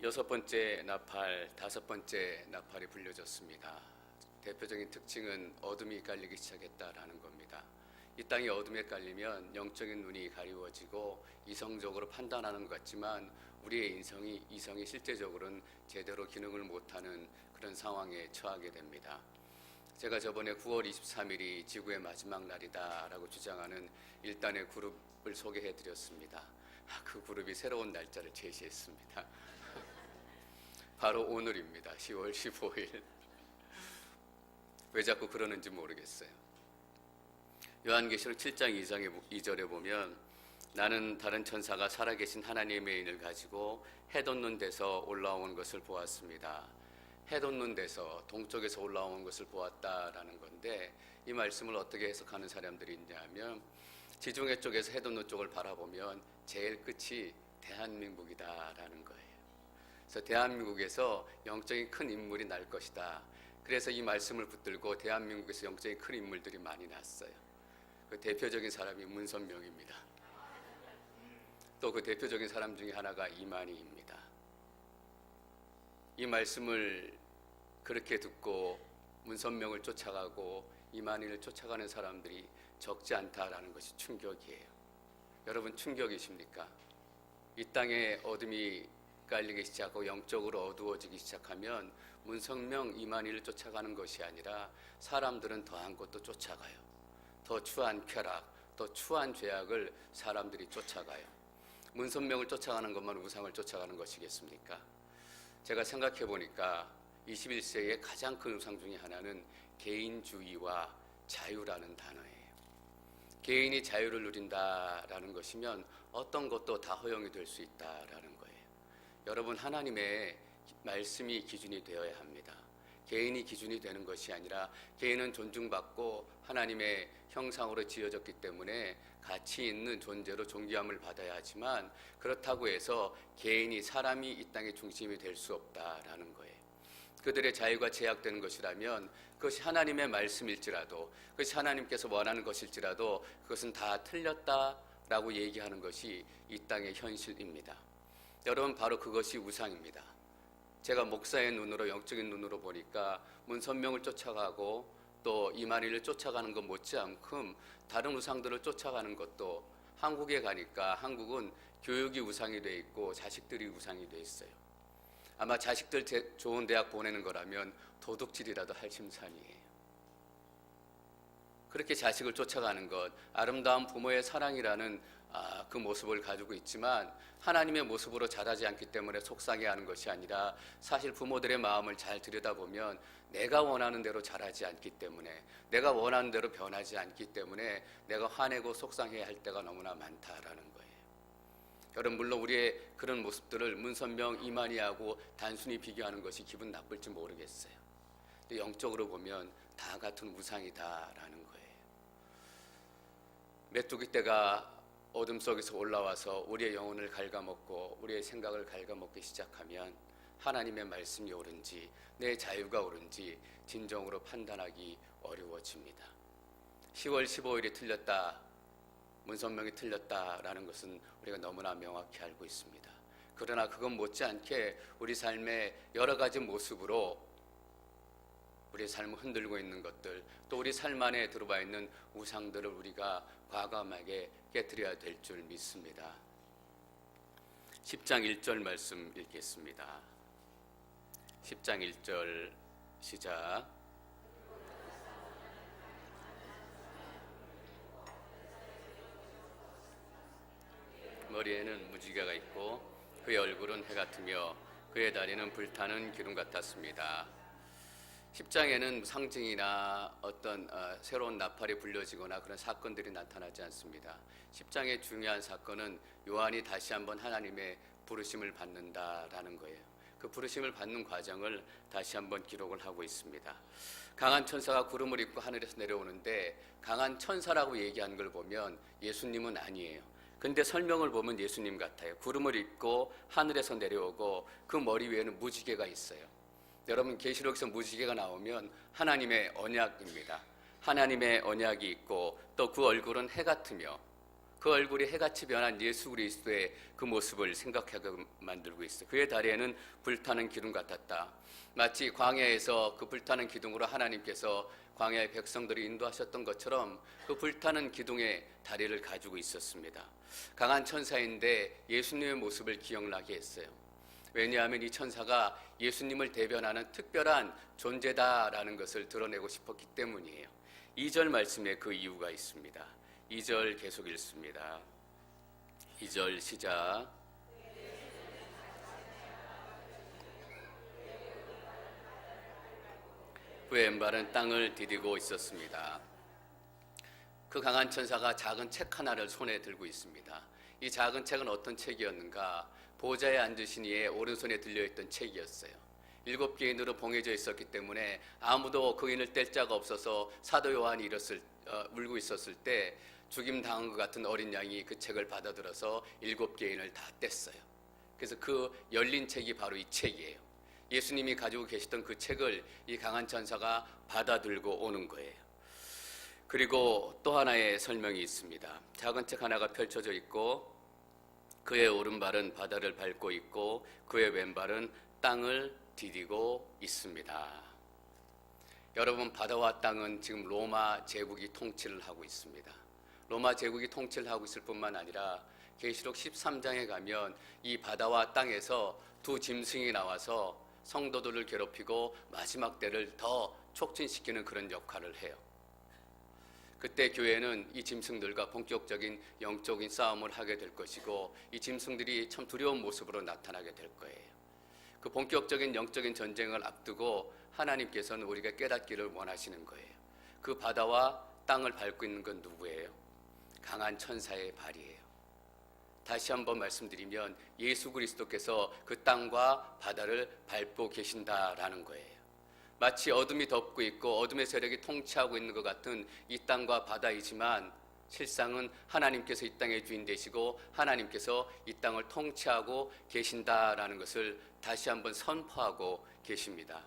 여섯 번째 나팔, 다섯 번째 나팔이 불려졌습니다. 대표적인 특징은 어둠이 깔리기 시작했다라는 겁니다. 이 땅이 어둠에 깔리면 영적인 눈이 가리워지고 이성적으로 판단하는 것 같지만 우리의 이성이 실제적으로는 제대로 기능을 못하는 그런 상황에 처하게 됩니다. 제가 저번에 9월 23일이 지구의 마지막 날이다라고 주장하는 일단의 그룹을 소개해드렸습니다. 그 그룹이 새로운 날짜를 제시했습니다. 바로 오늘입니다. 10월 15일. 왜 자꾸 그러는지 모르겠어요. 요한계시록 7장 2절에 보면 나는 다른 천사가 살아계신 하나님의 인을 가지고 해 돋는 데서 올라온 것을 보았습니다. 해 돋는 데서 동쪽에서 올라온 것을 보았다라는 건데 이 말씀을 어떻게 해석하는 사람들이 있냐면 지중해 쪽에서 해 돋는 쪽을 바라보면 제일 끝이 대한민국이다라는 거예요. 그래서 대한민국에서 영적인 큰 인물이 날 것이다. 그래서 이 말씀을 붙들고 대한민국에서 영적인 큰 인물들이 많이 났어요. 그 대표적인 사람이 문선명입니다. 또 그 대표적인 사람 중에 하나가 이만희입니다. 이 말씀을 그렇게 듣고 문선명을 쫓아가고 이만희를 쫓아가는 사람들이 적지 않다라는 것이 충격이에요. 여러분 충격이십니까? 이 땅에 어둠이 깔리기 시작하고 영적으로 어두워지기 시작하면 문선명, 이만희를 쫓아가는 것이 아니라 사람들은 더한 것도 쫓아가요. 더 추한 쾌락, 더 추한 죄악을 사람들이 쫓아가요. 문선명을 쫓아가는 것만 우상을 쫓아가는 것이겠습니까? 제가 생각해 보니까 21세기의 가장 큰 우상 중에 하나는 개인주의와 자유라는 단어예요. 개인이 자유를 누린다라는 것이면 어떤 것도 다 허용이 될 수 있다라는 거예요. 여러분 하나님의 말씀이 기준이 되어야 합니다. 개인이 기준이 되는 것이 아니라 개인은 존중받고 하나님의 형상으로 지어졌기 때문에 가치 있는 존재로 존귀함을 받아야 하지만 그렇다고 해서 개인이 사람이 이 땅의 중심이 될 수 없다라는 거예요. 그들의 자유가 제약되는 것이라면 그것이 하나님의 말씀일지라도 그것이 하나님께서 원하는 것일지라도 그것은 다 틀렸다라고 얘기하는 것이 이 땅의 현실입니다. 여러분 바로 그것이 우상입니다. 제가 목사의 눈으로 영적인 눈으로 보니까 문선명을 쫓아가고 또 이만희를 쫓아가는 것 못지않고 다른 우상들을 쫓아가는 것도 한국에 가니까 한국은 교육이 우상이 돼 있고 자식들이 우상이 돼 있어요. 아마 자식들 좋은 대학 보내는 거라면 도둑질이라도 할 심산이에요. 그렇게 자식을 쫓아가는 것, 아름다운 부모의 사랑이라는 그 모습을 가지고 있지만 하나님의 모습으로 자라지 않기 때문에 속상해하는 것이 아니라 사실 부모들의 마음을 잘 들여다보면 내가 원하는 대로 자라지 않기 때문에 내가 원하는 대로 변하지 않기 때문에 내가 화내고 속상해야 할 때가 너무나 많다라는 거예요. 여러분 물론 우리의 그런 모습들을 문선명, 이만희하고 단순히 비교하는 것이 기분 나쁠지 모르겠어요. 근데 영적으로 보면 다 같은 우상이다라는 거예요. 메뚜기 떼가 어둠 속에서 올라와서 우리의 영혼을 갉아먹고 우리의 생각을 갉아먹기 시작하면 하나님의 말씀이 옳은지 내 자유가 옳은지 진정으로 판단하기 어려워집니다. 10월 15일이 틀렸다, 문선명이 틀렸다라는 것은 우리가 너무나 명확히 알고 있습니다. 그러나 그건 못지않게 우리 삶의 여러 가지 모습으로 우리의 삶을 흔들고 있는 것들, 또 우리 삶 안에 들어와 있는 우상들을 우리가 과감하게 깨뜨려야 될 줄 믿습니다. 10장 1절 말씀 읽겠습니다. 10장 1절 시작. 머리에는 무지개가 있고 그의 얼굴은 해 같으며 그의 다리는 불타는 기름 같았습니다. 10장에는 상징이나 어떤 새로운 나팔이 불려지거나 그런 사건들이 나타나지 않습니다. 10장의 중요한 사건은 요한이 다시 한번 하나님의 부르심을 받는다라는 거예요. 그 부르심을 받는 과정을 다시 한번 기록을 하고 있습니다. 강한 천사가 구름을 입고 하늘에서 내려오는데 강한 천사라고 얘기하는 걸 보면 예수님은 아니에요. 근데 설명을 보면 예수님 같아요. 구름을 입고 하늘에서 내려오고 그 머리 위에는 무지개가 있어요. 여러분 계시록에서 무지개가 나오면 하나님의 언약입니다. 하나님의 언약이 있고 또 그 얼굴은 해 같으며 그 얼굴이 해같이 변한 예수 그리스도의 그 모습을 생각하게 만들고 있어요. 그의 다리에는 불타는 기둥 같았다. 마치 광야에서 그 불타는 기둥으로 하나님께서 광야의 백성들을 인도하셨던 것처럼 그 불타는 기둥의 다리를 가지고 있었습니다. 강한 천사인데 예수님의 모습을 기억나게 했어요. 왜냐하면 이 천사가 예수님을 대변하는 특별한 존재다라는 것을 드러내고 싶었기 때문이에요. 2절 말씀에 그 이유가 있습니다. 2절 계속 읽습니다. 2절 시작. 그 왼발은 땅을 디디고 있었습니다. 그 강한 천사가 작은 책 하나를 손에 들고 있습니다. 이 작은 책은 어떤 책이었는가? 보좌에 앉으신 이의 오른손에 들려있던 책이었어요. 7개의 인으로 봉해져 있었기 때문에 아무도 그 인을 뗄 자가 없어서 사도 요한이 울고 있었을 때 죽임 당한 것 같은 어린 양이 그 책을 받아들어서 7개의 인을 다 뗐어요. 그래서 그 열린 책이 바로 이 책이에요. 예수님이 가지고 계시던 그 책을 이 강한 천사가 받아들고 오는 거예요. 그리고 또 하나의 설명이 있습니다. 작은 책 하나가 펼쳐져 있고 그의 오른발은 바다를 밟고 있고 그의 왼발은 땅을 디디고 있습니다. 여러분, 바다와 땅은 지금 로마 제국이 통치를 하고 있습니다. 로마 제국이 통치를 하고 있을 뿐만 아니라 계시록 13장에 가면 이 바다와 땅에서 두 짐승이 나와서 성도들을 괴롭히고 마지막 때를 더 촉진시키는 그런 역할을 해요. 그때 교회는 이 짐승들과 본격적인 영적인 싸움을 하게 될 것이고 이 짐승들이 참 두려운 모습으로 나타나게 될 거예요. 그 본격적인 영적인 전쟁을 앞두고 하나님께서는 우리가 깨닫기를 원하시는 거예요. 그 바다와 땅을 밟고 있는 건 누구예요? 강한 천사의 발이에요. 다시 한번 말씀드리면 예수 그리스도께서 그 땅과 바다를 밟고 계신다라는 거예요. 마치 어둠이 덮고 있고 어둠의 세력이 통치하고 있는 것 같은 이 땅과 바다이지만 실상은 하나님께서 이 땅의 주인 되시고 하나님께서 이 땅을 통치하고 계신다라는 것을 다시 한번 선포하고 계십니다.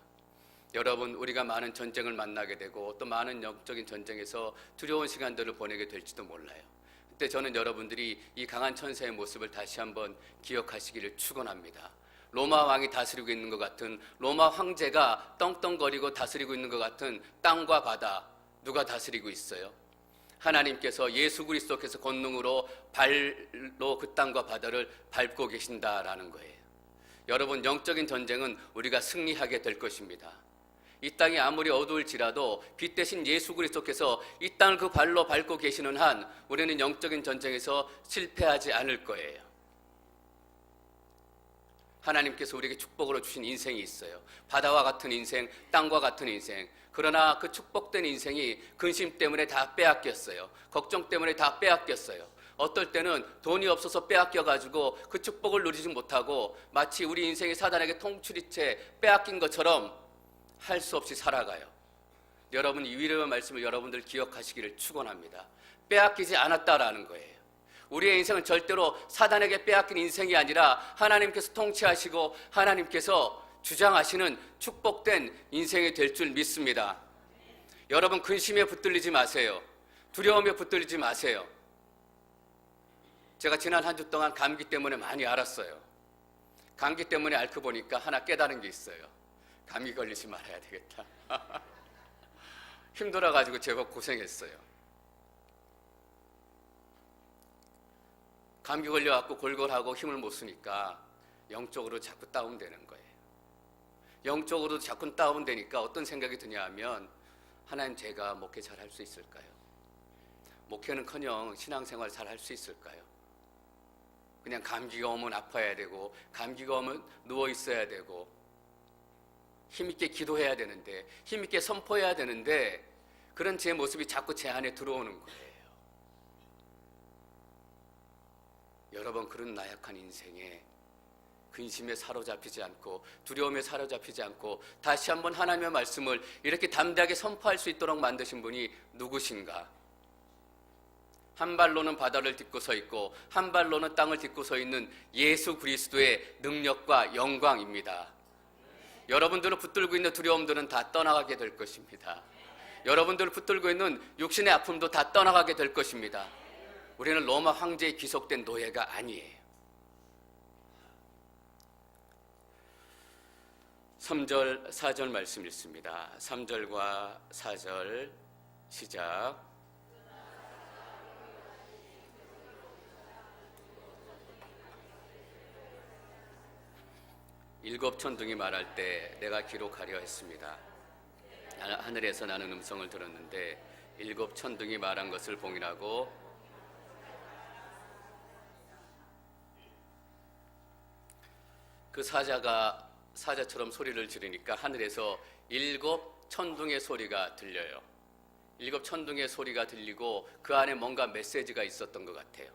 여러분, 우리가 많은 전쟁을 만나게 되고 또 많은 영적인 전쟁에서 두려운 시간들을 보내게 될지도 몰라요. 그때 저는 여러분들이 이 강한 천사의 모습을 다시 한번 기억하시기를 축원합니다. 로마 왕이 다스리고 있는 것 같은, 로마 황제가 떵떵거리고 다스리고 있는 것 같은 땅과 바다, 누가 다스리고 있어요? 하나님께서, 예수 그리스도께서 권능으로 발로 그 땅과 바다를 밟고 계신다라는 거예요. 여러분, 영적인 전쟁은 우리가 승리하게 될 것입니다. 이 땅이 아무리 어두울지라도 빛 대신 예수 그리스도께서 이 땅을 그 발로 밟고 계시는 한 우리는 영적인 전쟁에서 실패하지 않을 거예요. 하나님께서 우리에게 축복으로 주신 인생이 있어요. 바다와 같은 인생, 땅과 같은 인생. 그러나 그 축복된 인생이 근심 때문에 다 빼앗겼어요. 걱정 때문에 다 빼앗겼어요. 어떨 때는 돈이 없어서 빼앗겨가지고 그 축복을 누리지 못하고 마치 우리 인생이 사단에게 통추리채 빼앗긴 것처럼 할 수 없이 살아가요. 여러분, 이 위로의 말씀을 여러분들 기억하시기를 축원합니다. 빼앗기지 않았다라는 거예요. 우리의 인생은 절대로 사단에게 빼앗긴 인생이 아니라 하나님께서 통치하시고 하나님께서 주장하시는 축복된 인생이 될 줄 믿습니다. 여러분, 근심에 붙들리지 마세요. 두려움에 붙들리지 마세요. 제가 지난 한 주 동안 감기 때문에 많이 앓았어요. 감기 때문에 앓고 보니까 하나 깨달은 게 있어요. 감기 걸리지 말아야 되겠다. 힘들어가지고 제법 고생했어요. 감기 걸려갖고 골골하고 힘을 못 쓰니까 영적으로 자꾸 다운되는 거예요. 영적으로 자꾸 다운되니까 어떤 생각이 드냐 하면, 하나님, 제가 목회 잘 할 수 있을까요? 목회는커녕 신앙생활 잘 할 수 있을까요? 그냥 감기가 오면 아파야 되고 감기가 오면 누워 있어야 되고 힘있게 기도해야 되는데, 힘있게 선포해야 되는데 그런 제 모습이 자꾸 제 안에 들어오는 거예요. 여러분, 그런 나약한 인생에 근심에 사로잡히지 않고 두려움에 사로잡히지 않고 다시 한번 하나님의 말씀을 이렇게 담대하게 선포할 수 있도록 만드신 분이 누구신가? 한 발로는 바다를 딛고 서 있고 한 발로는 땅을 딛고 서 있는 예수 그리스도의 능력과 영광입니다. 여러분들을 붙들고 있는 두려움들은 다 떠나가게 될 것입니다. 여러분들을 붙들고 있는 육신의 아픔도 다 떠나가게 될 것입니다. 우리는 로마 황제에 귀속된 노예가 아니에요. 3절, 4절 말씀 읽습니다. 3절과 4절 시작. 일곱 천둥이 말할 때 내가 기록하려 했습니다. 하늘에서 나는 음성을 들었는데 일곱 천둥이 말한 것을 봉인하고 그 사자처럼 소리를 지르니까 하늘에서 일곱 천둥의 소리가 들려요. 일곱 천둥의 소리가 들리고 그 안에 뭔가 메시지가 있었던 것 같아요.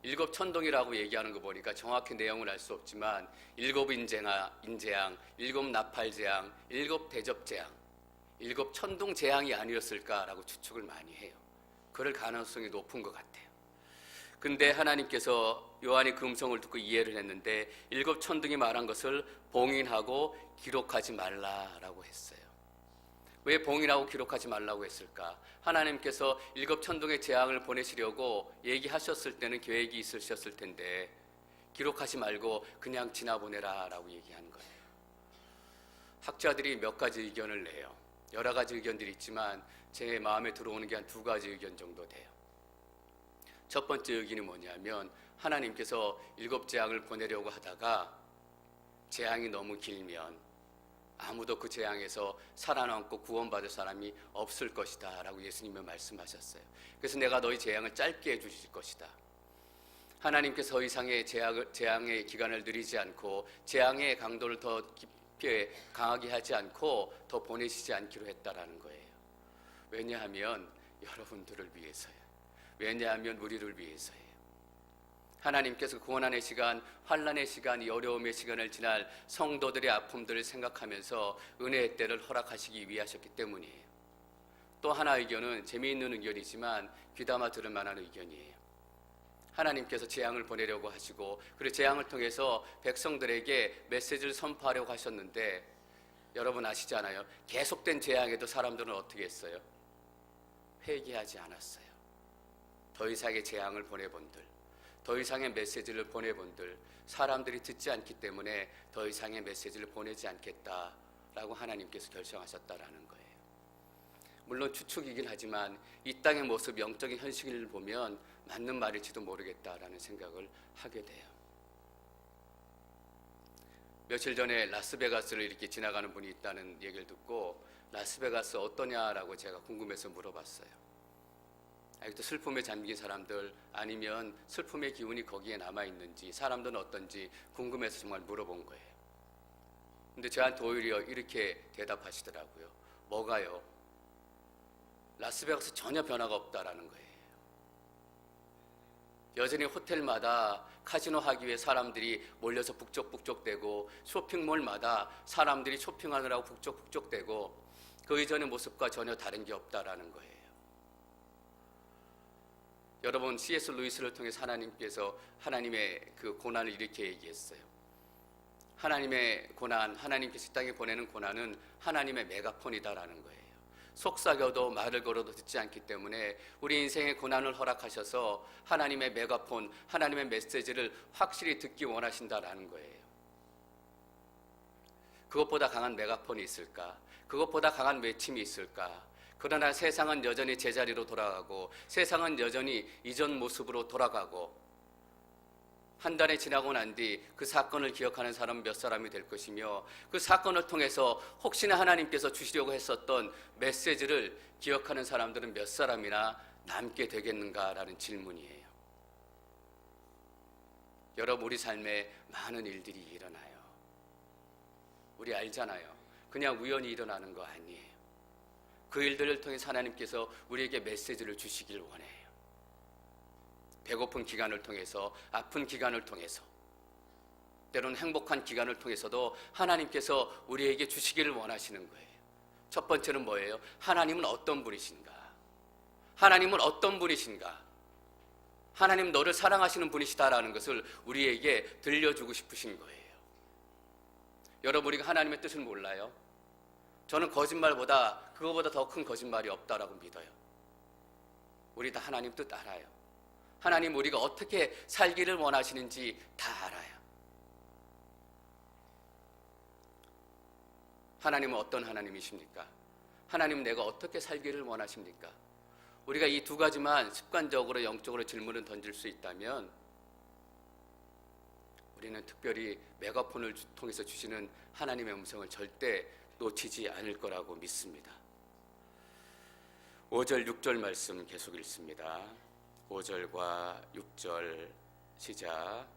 일곱 천둥이라고 얘기하는 거 보니까 정확히 내용을 알 수 없지만 일곱 인재양, 일곱 나팔재앙, 일곱 대접재앙, 일곱 천둥 재앙이 아니었을까라고 추측을 많이 해요. 그럴 가능성이 높은 것 같아요. 근데 하나님께서 요한이 그 음성을 듣고 이해를 했는데 일곱 천둥이 말한 것을 봉인하고 기록하지 말라라고 했어요. 왜 봉인하고 기록하지 말라고 했을까? 하나님께서 일곱 천둥의 재앙을 보내시려고 얘기하셨을 때는 계획이 있으셨을 텐데 기록하지 말고 그냥 지나보내라 라고 얘기한 거예요. 학자들이 몇 가지 의견을 내요. 여러 가지 의견들이 있지만 제 마음에 들어오는 게 한 두 가지 의견 정도 돼요. 첫 번째 의견이 뭐냐면 하나님께서 일곱 재앙을 보내려고 하다가 재앙이 너무 길면 아무도 그 재앙에서 살아남고 구원받을 사람이 없을 것이다 라고 예수님은 말씀하셨어요. 그래서 내가 너희 재앙을 짧게 해주실 것이다. 하나님께서 더 이상의 재앙의 기간을 늘리지 않고 재앙의 강도를 더 깊게 강하게 하지 않고 더 보내시지 않기로 했다라는 거예요. 왜냐하면 여러분들을 위해서요. 왜냐하면 우리를 위해서예요. 하나님께서 고난의 시간, 환난의 시간, 이 어려움의 시간을 지날 성도들의 아픔들을 생각하면서 은혜의 때를 허락하시기 위하셨기 때문이에요. 또 하나 의견은 재미있는 의견이지만 귀담아 들을 만한 의견이에요. 하나님께서 재앙을 보내려고 하시고 그리고 재앙을 통해서 백성들에게 메시지를 선포하려고 하셨는데 여러분 아시잖아요. 계속된 재앙에도 사람들은 어떻게 했어요? 회개하지 않았어요. 더 이상의 재앙을 보내본들, 더 이상의 메시지를 보내본들 사람들이 듣지 않기 때문에 더 이상의 메시지를 보내지 않겠다라고 하나님께서 결정하셨다라는 거예요. 물론 추측이긴 하지만 이 땅의 모습, 영적인 현실을 보면 맞는 말일지도 모르겠다라는 생각을 하게 돼요. 며칠 전에 라스베가스를 이렇게 지나가는 분이 있다는 얘기를 듣고 라스베가스 어떠냐라고 제가 궁금해서 물어봤어요. 아직도 슬픔에 잠긴 사람들 아니면 슬픔의 기운이 거기에 남아있는지 사람들은 어떤지 궁금해서 정말 물어본 거예요. 근데 저한테 오히려 이렇게 대답하시더라고요. 뭐가요? 라스베가스 전혀 변화가 없다라는 거예요. 여전히 호텔마다 카지노 하기 위해 사람들이 몰려서 북적북적대고 쇼핑몰마다 사람들이 쇼핑하느라고 북적북적대고 그 이전의 모습과 전혀 다른 게 없다라는 거예요. 여러분 C.S. 루이스를 통해서 하나님께서 하나님의 그 고난을 이렇게 얘기했어요. 하나님의 고난, 하나님께서 이 땅에 보내는 고난은 하나님의 메가폰이다라는 거예요. 속삭여도 말을 걸어도 듣지 않기 때문에 우리 인생의 고난을 허락하셔서 하나님의 메가폰, 하나님의 메시지를 확실히 듣기 원하신다라는 거예요. 그것보다 강한 메가폰이 있을까? 그것보다 강한 외침이 있을까? 그러나 세상은 여전히 제자리로 돌아가고 세상은 여전히 이전 모습으로 돌아가고 한 달이 지나고 난 뒤 그 사건을 기억하는 사람은 몇 사람이 될 것이며 그 사건을 통해서 혹시나 하나님께서 주시려고 했었던 메시지를 기억하는 사람들은 몇 사람이나 남게 되겠는가라는 질문이에요. 여러분 우리 삶에 많은 일들이 일어나요. 우리 알잖아요. 그냥 우연히 일어나는 거 아니에요. 그 일들을 통해서 하나님께서 우리에게 메시지를 주시길 원해요. 배고픈 기간을 통해서, 아픈 기간을 통해서, 때로는 행복한 기간을 통해서도 하나님께서 우리에게 주시기를 원하시는 거예요. 첫 번째는 뭐예요? 하나님은 어떤 분이신가? 하나님은 어떤 분이신가? 하나님 너를 사랑하시는 분이시다라는 것을 우리에게 들려주고 싶으신 거예요. 여러분 우리가 하나님의 뜻을 몰라요? 저는 거짓말보다 그거보다 더 큰 거짓말이 없다라고 믿어요. 우리 다 하나님 뜻 알아요. 하나님 우리가 어떻게 살기를 원하시는지 다 알아요. 하나님은 어떤 하나님이십니까? 하나님은 내가 어떻게 살기를 원하십니까? 우리가 이 두 가지만 습관적으로 영적으로 질문을 던질 수 있다면 우리는 특별히 메가폰을 통해서 주시는 하나님의 음성을 절대 놓치지 않을 거라고 믿습니다. 5절 6절 말씀 계속 읽습니다. 5절과 6절 시작.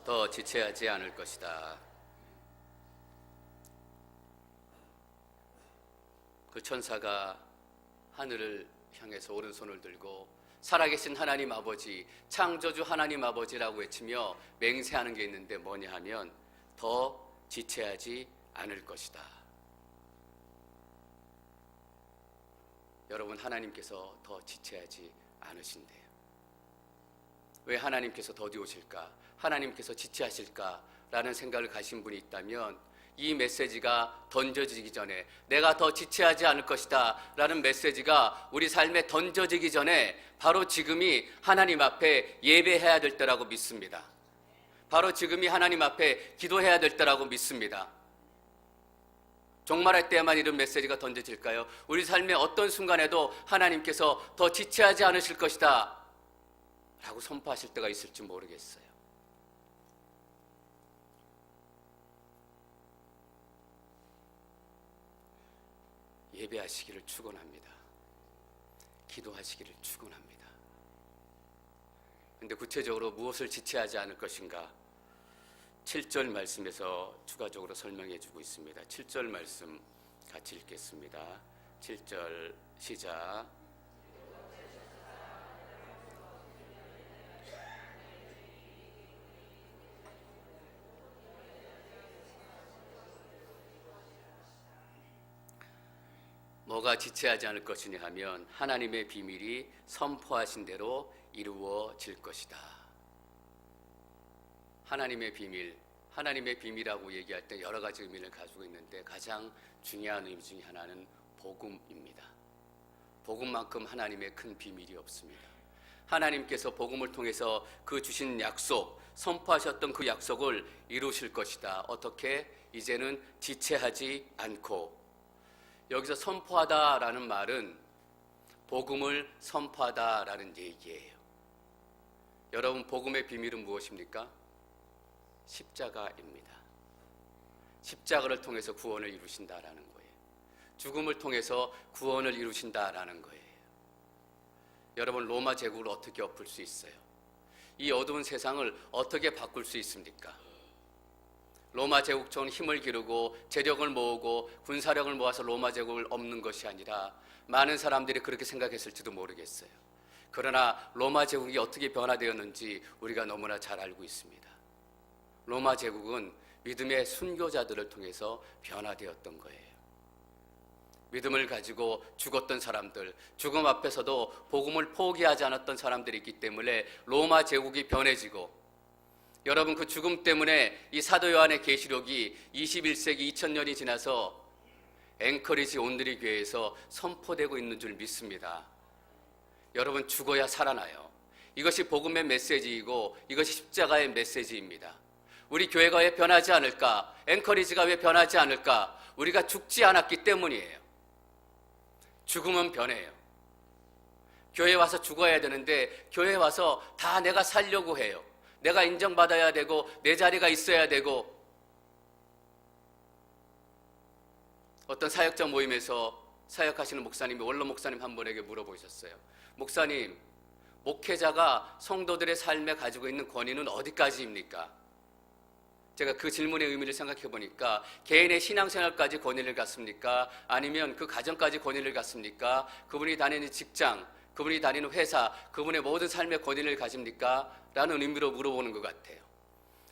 더 지체하지 않을 것이다. 그 천사가 하늘을 향해서 오른손을 들고 살아계신 하나님 아버지, 창조주 하나님 아버지라고 외치며 맹세하는 게 있는데 뭐냐 하면 더 지체하지 않을 것이다. 여러분, 하나님께서 더 지체하지 않으신대요. 왜 하나님께서 더디오실까? 하나님께서 지체하실까라는 생각을 가신 분이 있다면 이 메시지가 던져지기 전에, 내가 더 지체하지 않을 것이다 라는 메시지가 우리 삶에 던져지기 전에 바로 지금이 하나님 앞에 예배해야 될 때라고 믿습니다. 바로 지금이 하나님 앞에 기도해야 될 때라고 믿습니다. 종말할 때에만 이런 메시지가 던져질까요? 우리 삶의 어떤 순간에도 하나님께서 더 지체하지 않으실 것이다 라고 선포하실 때가 있을지 모르겠어요. 예배하시기를 축원합니다. 기도하시기를 축원합니다. 그런데 구체적으로 무엇을 지체하지 않을 것인가? 7절 말씀에서 추가적으로 설명해 주고 있습니다. 7절 말씀 같이 읽겠습니다. 7절 시작. 뭐가 지체하지 않을 것이냐 하면 하나님의 비밀이 선포하신 대로 이루어질 것이다. 하나님의 비밀이라고 얘기할 때 여러 가지 의미를 가지고 있는데 가장 중요한 의미 중에 하나는 복음입니다. 복음만큼 하나님의 큰 비밀이 없습니다. 하나님께서 복음을 통해서 그 주신 약속, 선포하셨던 그 약속을 이루실 것이다. 어떻게? 이제는 지체하지 않고. 여기서 선포하다라는 말은 복음을 선포하다라는 얘기예요. 여러분, 복음의 비밀은 무엇입니까? 십자가입니다. 십자가를 통해서 구원을 이루신다라는 거예요. 죽음을 통해서 구원을 이루신다라는 거예요. 여러분, 로마 제국을 어떻게 엎을 수 있어요? 이 어두운 세상을 어떻게 바꿀 수 있습니까? 로마 제국처럼 힘을 기르고 재력을 모으고 군사력을 모아서 로마 제국을 엎는 것이 아니라 많은 사람들이 그렇게 생각했을지도 모르겠어요. 그러나 로마 제국이 어떻게 변화되었는지 우리가 너무나 잘 알고 있습니다. 로마 제국은 믿음의 순교자들을 통해서 변화되었던 거예요. 믿음을 가지고 죽었던 사람들, 죽음 앞에서도 복음을 포기하지 않았던 사람들이 있기 때문에 로마 제국이 변해지고, 여러분, 그 죽음 때문에 이 사도 요한의 계시록이 21세기 2000년이 지나서 앵커리지 온누리 교회에서 선포되고 있는 줄 믿습니다. 여러분, 죽어야 살아나요. 이것이 복음의 메시지이고 이것이 십자가의 메시지입니다. 우리 교회가 왜 변하지 않을까? 앵커리지가 왜 변하지 않을까? 우리가 죽지 않았기 때문이에요. 죽음은 변해요. 교회에 와서 죽어야 되는데 교회에 와서 다 내가 살려고 해요. 내가 인정받아야 되고 내 자리가 있어야 되고. 어떤 사역자 모임에서 사역하시는 목사님이 원로 목사님 한 분에게 물어보셨어요. 목사님, 목회자가 성도들의 삶에 가지고 있는 권위는 어디까지입니까? 제가 그 질문의 의미를 생각해 보니까 개인의 신앙생활까지 권위를 갖습니까? 아니면 그 가정까지 권위를 갖습니까? 그분이 다니는 직장, 그분이 다니는 회사, 그분의 모든 삶의 권위를 가집니까? 라는 의미로 물어보는 것 같아요.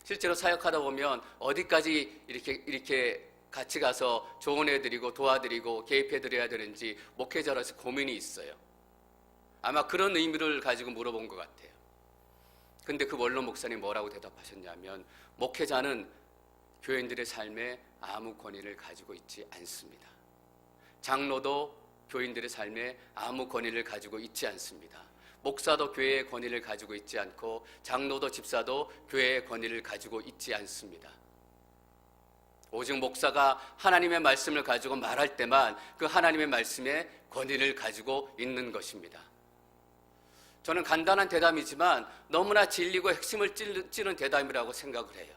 실제로 사역하다 보면 어디까지 이렇게 같이 가서 조언해드리고 도와드리고 개입해드려야 되는지 목회자로서 고민이 있어요. 아마 그런 의미를 가지고 물어본 것 같아요. 근데 그 원로 목사님 뭐라고 대답하셨냐면, 목회자는 교인들의 삶에 아무 권위를 가지고 있지 않습니다. 장로도 교인들의 삶에 아무 권위를 가지고 있지 않습니다. 목사도 교회의 권위를 가지고 있지 않고, 장로도 집사도 교회의 권위를 가지고 있지 않습니다. 오직 목사가 하나님의 말씀을 가지고 말할 때만 그 하나님의 말씀에 권위를 가지고 있는 것입니다. 저는 간단한 대답이지만 너무나 진리고 핵심을 찌는 대답이라고 생각을 해요.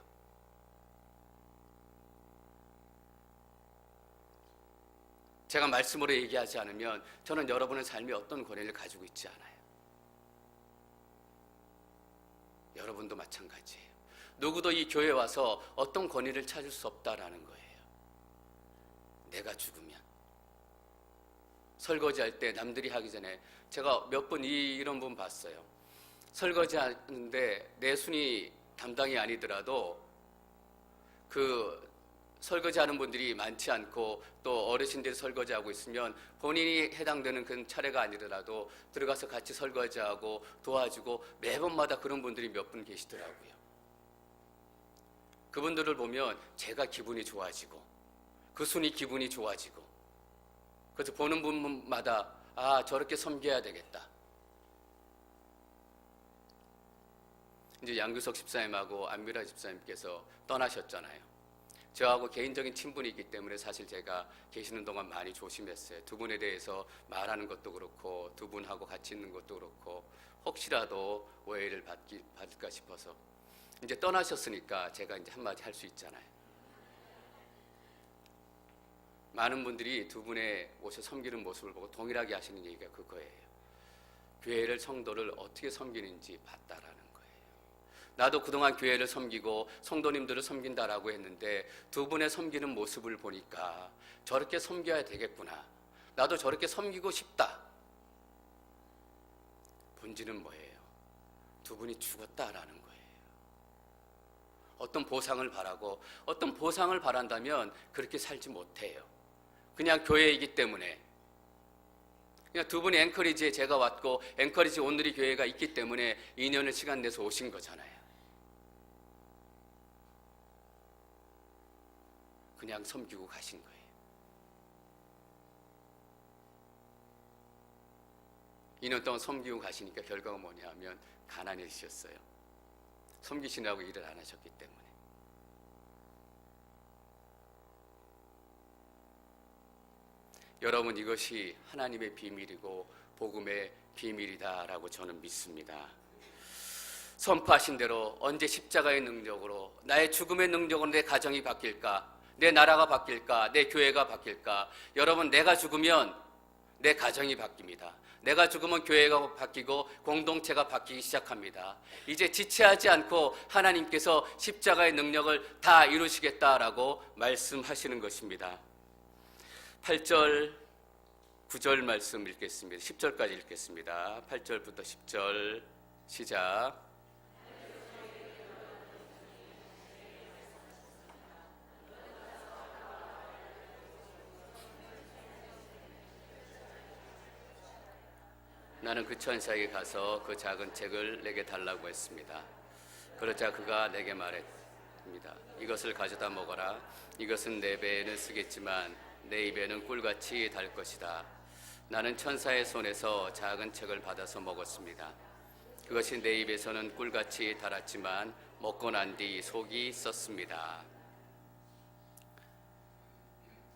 제가 말씀으로 얘기하지 않으면 저는 여러분의 삶에 어떤 권위를 가지고 있지 않아요. 여러분도 마찬가지예요. 누구도 이 교회에 와서 어떤 권위를 찾을 수 없다라는 거예요. 내가 죽으면. 설거지할 때 남들이 하기 전에 제가 몇 번 이런 분 봤어요. 설거지 하는데 내 순위 담당이 아니더라도 그 설거지하는 분들이 많지 않고 또 어르신들이 설거지하고 있으면 본인이 해당되는 그 차례가 아니더라도 들어가서 같이 설거지하고 도와주고 매번마다 그런 분들이 몇 분 계시더라고요. 그분들을 보면 제가 기분이 좋아지고 그 순이 기분이 좋아지고, 그래서 보는 분마다 아, 저렇게 섬겨야 되겠다. 이제 양규석 집사님하고 안미라 집사님께서 떠나셨잖아요. 저하고 개인적인 친분이 있기 때문에 사실 제가 계시는 동안 많이 조심했어요. 두 분에 대해서 말하는 것도 그렇고 두 분하고 같이 있는 것도 그렇고 혹시라도 오해를 받을까 싶어서. 이제 떠나셨으니까 제가 이제 한마디 할 수 있잖아요. 많은 분들이 두 분의 오셔 섬기는 모습을 보고 동일하게 하시는 얘기가 그거예요. 교회를, 성도를 어떻게 섬기는지 봤다라는 거예요. 나도 그동안 교회를 섬기고 성도님들을 섬긴다라고 했는데 두 분의 섬기는 모습을 보니까 저렇게 섬겨야 되겠구나. 나도 저렇게 섬기고 싶다. 본질은 뭐예요? 두 분이 죽었다라는 거예요. 어떤 보상을 바라고, 어떤 보상을 바란다면 그렇게 살지 못해요. 그냥 교회이기 때문에, 그냥 두 분이 앵커리지에 제가 왔고 앵커리지 온누리 교회가 있기 때문에 2년을 시간 내서 오신 거잖아요. 그냥 섬기고 가신 거예요. 2년 동안 섬기고 가시니까 결과가 뭐냐 하면 가난해지셨어요. 섬기시느라고 일을 안 하셨기 때문에. 여러분, 이것이 하나님의 비밀이고 복음의 비밀이다라고 저는 믿습니다. 선포하신 대로 언제 십자가의 능력으로, 나의 죽음의 능력으로 내 가정이 바뀔까? 내 나라가 바뀔까? 내 교회가 바뀔까? 여러분, 내가 죽으면 내 가정이 바뀝니다. 내가 죽으면 교회가 바뀌고 공동체가 바뀌기 시작합니다. 이제 지체하지 않고 하나님께서 십자가의 능력을 다 이루시겠다라고 말씀하시는 것입니다. 8절, 9절 말씀 읽겠습니다. 10절까지 읽겠습니다. 8절부터 10절 시작. 나는 그 천사에게 가서 그 작은 책을 내게 달라고 했습니다. 그러자 그가 내게 말했습니다. 이것을 가져다 먹어라. 이것은 내 배에는 쓰겠지만 내 입에는 꿀같이 달 것이다. 나는 천사의 손에서 작은 책을 받아서 먹었습니다. 그것이 내 입에서는 꿀같이 달았지만 먹고 난 뒤 속이 썼습니다.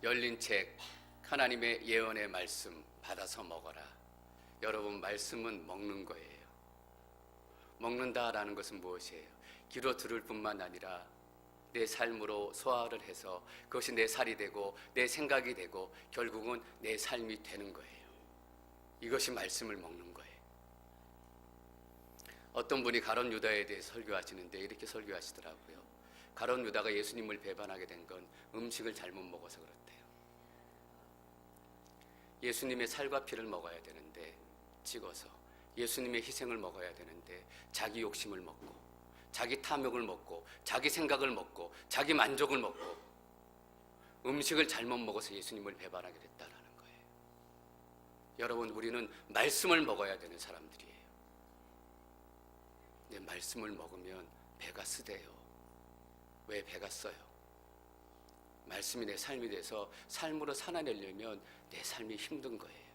열린 책, 하나님의 예언의 말씀 받아서 먹어라. 여러분, 말씀은 먹는 거예요. 먹는다라는 것은 무엇이에요? 귀로 들을 뿐만 아니라 내 삶으로 소화를 해서 그것이 내 살이 되고 내 생각이 되고 결국은 내 삶이 되는 거예요. 이것이 말씀을 먹는 거예요. 어떤 분이 가룟 유다에 대해 설교하시는데 이렇게 설교하시더라고요. 가룟 유다가 예수님을 배반하게 된 건 음식을 잘못 먹어서 그렇대요. 예수님의 살과 피를 먹어야 되는데 찍어서 예수님의 희생을 먹어야 되는데 자기 욕심을 먹고 자기 탐욕을 먹고 자기 생각을 먹고 자기 만족을 먹고 음식을 잘못 먹어서 예수님을 배반하게 됐다라는 거예요. 여러분, 우리는 말씀을 먹어야 되는 사람들이에요. 근데 말씀을 먹으면 배가 쓰대요. 왜 배가 써요? 말씀이 내 삶이 돼서 삶으로 살아내려면 내 삶이 힘든 거예요.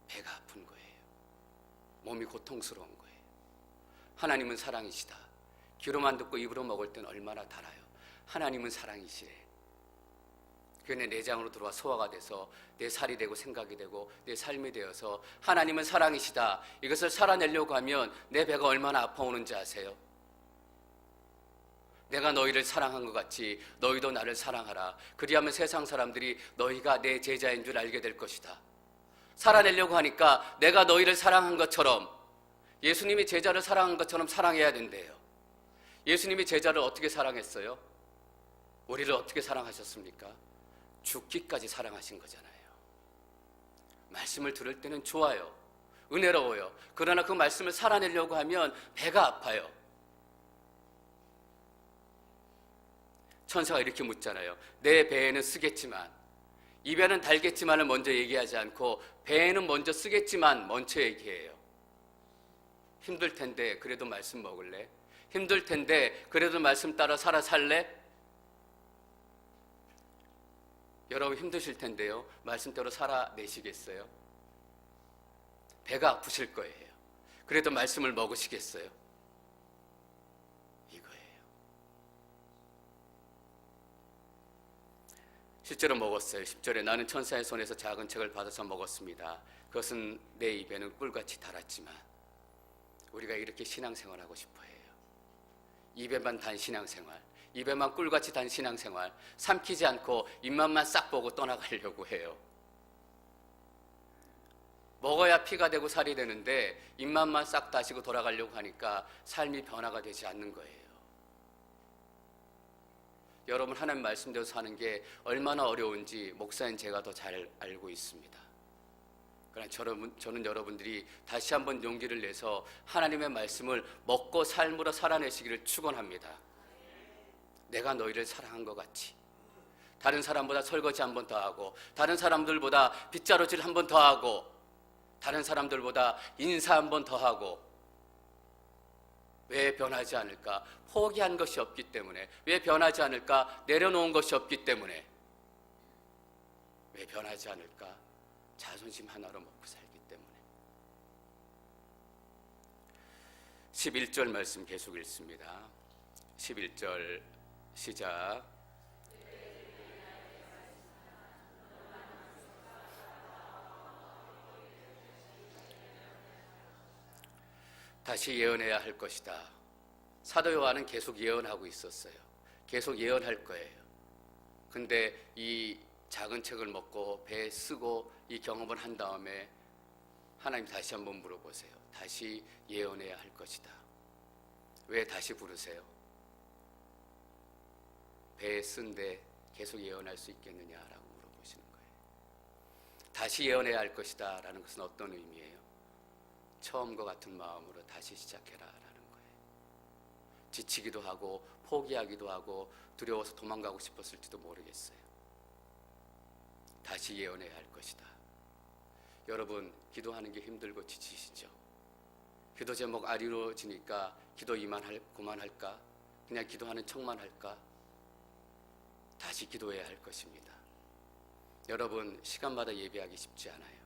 배가 아픈 거예요. 몸이 고통스러운 거예요. 하나님은 사랑이시다. 귀로만 듣고 입으로 먹을 땐 얼마나 달아요. 하나님은 사랑이시래. 그게 내 내장으로 들어와 소화가 돼서 내 살이 되고 생각이 되고 내 삶이 되어서 하나님은 사랑이시다. 이것을 살아내려고 하면 내 배가 얼마나 아파오는지 아세요? 내가 너희를 사랑한 것 같이 너희도 나를 사랑하라. 그리하면 세상 사람들이 너희가 내 제자인 줄 알게 될 것이다. 살아내려고 하니까 내가 너희를 사랑한 것처럼, 예수님이 제자를 사랑한 것처럼 사랑해야 된대요. 예수님이 제자를 어떻게 사랑했어요? 우리를 어떻게 사랑하셨습니까? 죽기까지 사랑하신 거잖아요. 말씀을 들을 때는 좋아요. 은혜로워요. 그러나 그 말씀을 살아내려고 하면 배가 아파요. 천사가 이렇게 묻잖아요. 내 배에는 쓰겠지만, 입에는 달겠지만을 먼저 얘기하지 않고 배에는 먼저 쓰겠지만 먼저 얘기해요. 힘들 텐데 그래도 말씀 먹을래? 힘들 텐데 그래도 말씀 따라 살래? 여러분 힘드실 텐데요, 말씀대로 살아내시겠어요? 배가 아프실 거예요. 그래도 말씀을 먹으시겠어요? 이거예요. 실제로 먹었어요. 10절에 나는 천사의 손에서 작은 책을 받아서 먹었습니다. 그것은 내 입에는 꿀같이 달았지만. 우리가 이렇게 신앙생활하고 싶어 해요. 입에만 단 신앙생활, 입에만 꿀같이 단 신앙생활, 삼키지 않고 입맛만 싹 보고 떠나가려고 해요. 먹어야 피가 되고 살이 되는데 입맛만 싹 다시고 돌아가려고 하니까 삶이 변화가 되지 않는 거예요. 여러분, 하나님 말씀대로 사는 게 얼마나 어려운지 목사인 제가 더 잘 알고 있습니다. 그러나 저는 여러분들이 다시 한번 용기를 내서 하나님의 말씀을 먹고 삶으로 살아내시기를 축원합니다. 내가 너희를 사랑한 것 같이, 다른 사람보다 설거지 한 번 더 하고, 다른 사람들보다 빗자루질 한 번 더 하고, 다른 사람들보다 인사 한 번 더 하고. 왜 변하지 않을까? 포기한 것이 없기 때문에. 왜 변하지 않을까? 내려놓은 것이 없기 때문에. 왜 변하지 않을까? 자존심 하나로 먹고 살기 때문에. 11절 말씀 계속 읽습니다. 11절 시작. 다시 예언해야 할 것이다. 사도 요한은 계속 예언하고 있었어요. 계속 예언할 거예요. 근데 이 작은 책을 먹고 배에 쓰고 이 경험을 한 다음에 하나님 다시 한번 물어보세요. 다시 예언해야 할 것이다. 왜 다시 부르세요? 배에 쓴데 계속 예언할 수 있겠느냐라고 물어보시는 거예요. 다시 예언해야 할 것이다 라는 것은 어떤 의미예요? 처음과 같은 마음으로 다시 시작해라 라는 거예요. 지치기도 하고 포기하기도 하고 두려워서 도망가고 싶었을지도 모르겠어요. 다시 예언해야 할 것이다. 여러분, 기도하는 게 힘들고 지치시죠? 기도 제목 안 이루어지니까 기도 그만할까? 그냥 기도하는 척만 할까? 다시 기도해야 할 것입니다. 여러분, 시간마다 예배하기 쉽지 않아요.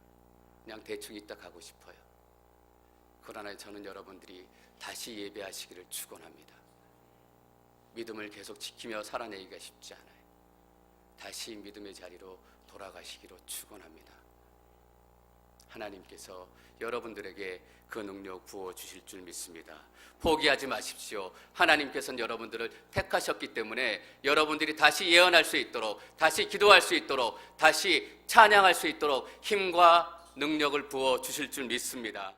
그냥 대충 있다 가고 싶어요. 그러나 저는 여러분들이 다시 예배하시기를 축원합니다. 믿음을 계속 지키며 살아내기가 쉽지 않아요. 다시 믿음의 자리로 돌아가시기로 축원합니다. 하나님께서 여러분들에게 그 능력 부어주실 줄 믿습니다. 포기하지 마십시오. 하나님께서는 여러분들을 택하셨기 때문에 여러분들이 다시 예언할 수 있도록, 다시 기도할 수 있도록, 다시 찬양할 수 있도록 힘과 능력을 부어주실 줄 믿습니다.